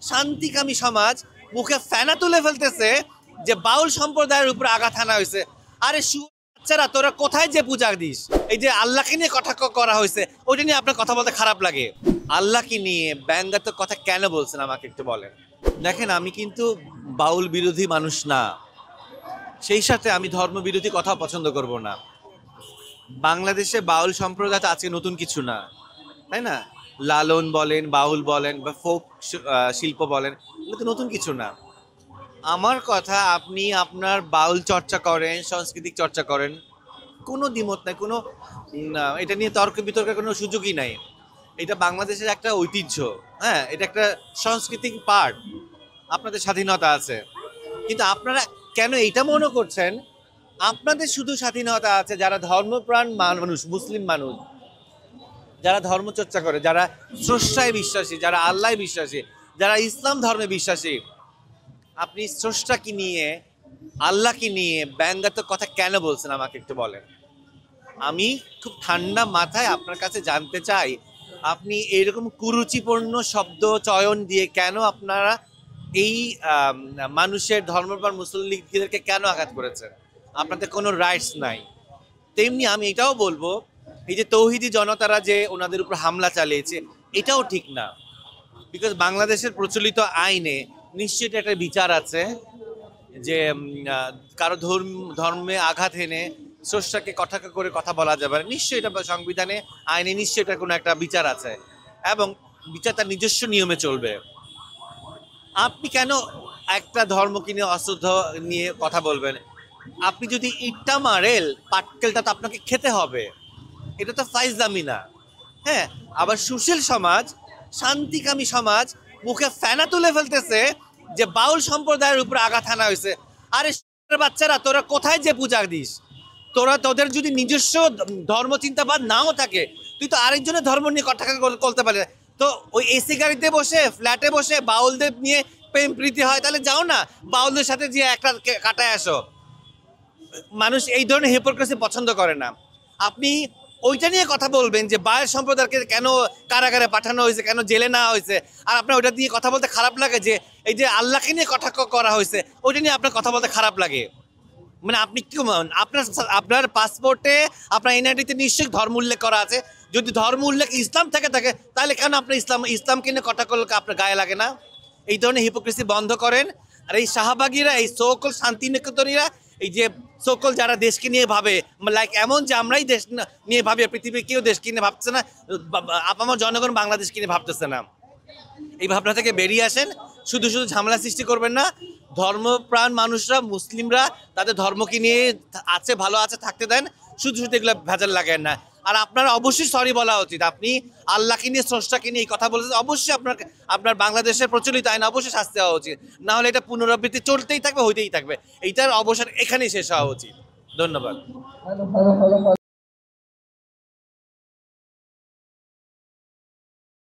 শান্তিকামী সমাজ মুখে ফেনা তুলে ফেলতেছে যে বাউল সম্প্রদায়ের উপর আঘাত হানা হয়েছে। আরে বাচ্চারা, তোরা কোথায় যে পূজা দিস? এই যে আল্লাহকে নিয়ে কথা করা হয়েছে, ওইটা নিয়ে আপনার কথা বলতে খারাপ লাগে। আল্লাহকে নিয়ে ব্যঙ্গাত্মক কথা কেন বলছেন আমাকে একটু বলেন। দেখেন, আমি কিন্তু বাউল বিরোধী মানুষ না, সেই সাথে আমি ধর্ম বিরোধী কথা পছন্দ করব না। বাংলাদেশে বাউল সম্প্রদায় তো আজকে নতুন কিছু না, তাই না? লালন বলেন, বাউল বলেন বা ফোক শিল্প বলেন, এগুলো তো নতুন কিছু না। আমার কথা, আপনি আপনার বাউল চর্চা করেন, সাংস্কৃতিক চর্চা করেন, কোনো দ্বিমত নাই, কোনো এটা নিয়ে তর্ক বিতর্কের কোনো সুযোগই নাই। এটা বাংলাদেশের একটা ঐতিহ্য, হ্যাঁ, এটা একটা সাংস্কৃতিক পার্ট। আপনাদের স্বাধীনতা আছে, কিন্তু আপনারা কেন এইটা মনে করছেন আপনাদের শুধু স্বাধীনতা আছে যারা ধর্মপ্রাণ মানুষ, মুসলিম মানুষ, যারা ধর্মচর্চা করে, যারা স্রষ্টায় বিশ্বাসী, যারা আল্লাহ বিশ্বাসী, যারা ইসলাম ধর্মে বিশ্বাসী। আপনি স্রষ্টাকে নিয়ে, আল্লাহকে নিয়ে ব্যঙ্গাত্মক কথা কেন বলছেন আমাকে একটু বলেন। আমি খুব ঠান্ডা মাথায় আপনার কাছে জানতে চাই, আপনি এরকম কুরুচিপূর্ণ শব্দ চয়ন দিয়ে কেন আপনারা এই মানুষের ধর্মপ্রাণ মুসল্লিদেরকে কেন আঘাত করেছেন? আপনাদের কোনো রাইটস নাই। তেমনি আমি এটাও বলবো, এই যে তৌহিদি জনতারা যে ওনাদের উপর হামলা চালিয়েছে, এটাও ঠিক না। বিকজ বাংলাদেশের প্রচলিত আইনে নিশ্চয়ই একটা বিচার আছে যে কারো ধর্মে আঘাত এনে স্রষ্টাকে কটাক্ষ করে কথা বলা যাবে না। নিশ্চয়ই এটা সংবিধানে, আইনে নিশ্চয়ই এটা কোনো একটা বিচার আছে, এবং বিচার তার নিজস্ব নিয়মে চলবে। আপনি কেন একটা ধর্মকে নিয়ে অশ্রদ্ধ নিয়ে কথা বলবেন? আপনি যদি ইটটা মারেন, পাটকেলটা তো আপনাকে খেতে হবে। এটা তো ফাইজলামি না। হ্যাঁ, আবার সুশীল সমাজ, শান্তিকামী সমাজ মুখে ফেনা তুলে ফেলতেছে যে বাউল সম্প্রদায়ের উপর আঘাত হানা হয়েছে। আরে বাচ্চারা, তোরা কোথায় যে পূজা দিস? তোদের যদি নিজস্ব ধর্ম চিন্তাবাদ নাও থাকে, তুই তো আরেকজনের ধর্ম নিয়ে কথা বলতে পারে। তো ওই এসি গাড়িতে বসে, ফ্ল্যাটে বসে বাউলদের নিয়ে প্রেম প্রীতি হয়, তাহলে যাও না বাউলদের সাথে যে একটা কাটায় আসো। মানুষ এই ধরনের হিপোক্রেসি পছন্দ করে না। আপনি ওইটা নিয়ে কথা বলবেন যে বাউল সম্প্রদায়কে কেন কারাগারে পাঠানো হয়েছে, কেন জেলে নেওয়া হয়েছে, আর আপনার ওইটা নিয়ে কথা বলতে খারাপ লাগে যে এই যে আল্লাহকে নিয়ে কথা করা হয়েছে, ওইটা নিয়ে আপনার কথা বলতে খারাপ লাগে। মানে আপনি কি, আপনার পাসপোর্টে, আপনার এনআইডিতে নিশ্চয়ই ধর্ম উল্লেখ করা আছে। যদি ধর্ম উল্লেখ ইসলাম থেকে থাকে, তাহলে কেন আপনার ইসলামকে নিয়ে কথা করলে আপনার গায়ে লাগে না? এই ধরনের হিপোক্রেসি বন্ধ করেন। আর এই শাহবাগীরা, এই সকল শান্তি নিকেতনীরা, এই যে সকল যারা দেশকে নিয়ে ভাবে, লাইক এমন যে আমরাই দেশ নিয়ে ভাবি, পৃথিবীর কেউ দেশকে নিয়ে ভাবছে না, আপামর জনগণ বাংলাদেশকে নিয়ে ভাবতেছে না। এই ভাবনা থেকে বেরিয়ে আসেন। শুধু শুধু ঝামেলা সৃষ্টি করবেন না। ধর্মপ্রাণ মানুষরা, মুসলিমরা তাদের ধর্মকে নিয়ে আছে, ভালো আছে, থাকতে দেন। শুধু শুধু এগুলো ভেজাল লাগেন না। আর আপনারা অবশ্যই সরি বলা উচিত। আপনি আল্লাহকে নিয়ে, স্রষ্টাকে নিয়ে এই কথা বলেছেন, অবশ্যই আপনার বাংলাদেশের প্রচলিত আইন অবশ্যই শাস্তি হওয়া উচিত। না হলে এটা পুনরাবৃত্তি চলতেই থাকবে, হইতেই থাকবে। এইটার অবসর এখানেই শেষ হওয়া উচিত। ধন্যবাদ।